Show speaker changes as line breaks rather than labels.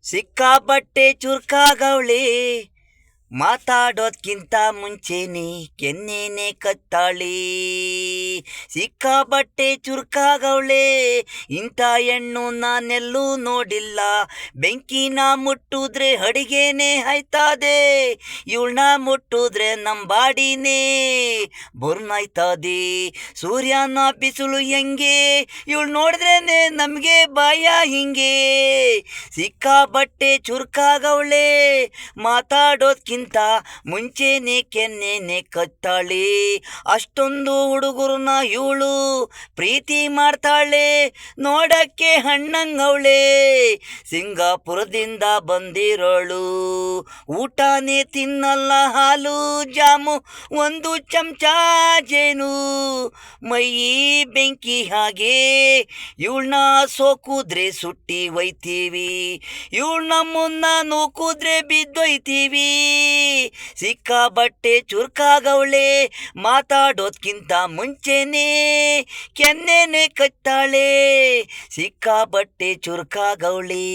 ಸಿಕ್ಕಾಪಟ್ಟೆ ಚುರ್ಕಾಗವಳೆ, ಮಾತಾಡೋದ್ಕಿಂತ ಮುಂಚೆನೆ ಕೆನ್ನೆನೆ ಕತ್ತಾಳಿ. ಸಿಕ್ಕಾಪಟ್ಟೆ ಚುರ್ಕಾಗವಳೆ, ಇಂಥ ಹೆಣ್ಣು ನಾನೆಲ್ಲೂ ನೋಡಿಲ್ಲ. ಬೆಂಕಿನ ಮುಟ್ಟಿದ್ರೆ ಅಡಿಗೆನೆ ಆಯ್ತದೆ, ಇವಳನ್ನ ಮುಟ್ಟಿದ್ರೆ ನಮ್ಮ ಬಾಡಿನೇ ಬುರ್ನಾಯ್ತದೆ. ಸೂರ್ಯನ ಬಿಸಿಲು ಹೆಂಗೆ, ಇವಳು ನೋಡಿದ್ರೇನೆ ನಮಗೆ ಭಯ ಹಿಂಗೆ. ಸಿಕ್ಕಾಪಟ್ಟೆ ಚುರ್ಕಾಗವಳೆ, ಮಾತಾಡೋದ್ಕಿಂತ ಮುಂಚೆನೆ ಕೆನ್ನೆನೆ ಕತ್ತಾಳೆ. ಅಷ್ಟೊಂದು ಹುಡುಗರನ್ನ ಇವಳು ಪ್ರೀತಿ ಮಾಡ್ತಾಳೆ, ನೋಡಕ್ಕೆ ಹಣ್ಣಂಗವಳೆ. ಸಿಂಗಾಪುರದಿಂದ ಬಂದಿರೋಳು, ಊಟನೇ ತಿನ್ನಲ್ಲ, ಹಾಲು ಜಾಮು ಒಂದು ಚಮಚ ಜೇನು. ಮೈ ಬೆಂಕಿ ಹಾಗೆ, ಇವಳನ್ನ ಸೋಕುದ್ರೆ ಸುಟ್ಟಿ ಒಯ್ತೀವಿ, ಇವಳು ನಮ್ಮನ್ನ ನೂಕುದ್ರೆ ಬಿದ್ದೊಯ್ತೀವಿ. ಸಿಕ್ಕಾಪಟ್ಟೆ ಚುರ್ಕಾಗವಳೆ, ಮಾತಾಡೋದ್ಕಿಂತ ಮುಂಚೆನೆ ಕೆನ್ನೆನೆ ಕತ್ತಾಳೆ. ಸಿಕ್ಕಾಪಟ್ಟೆ ಚುರ್ಕಾಗವಳೆ.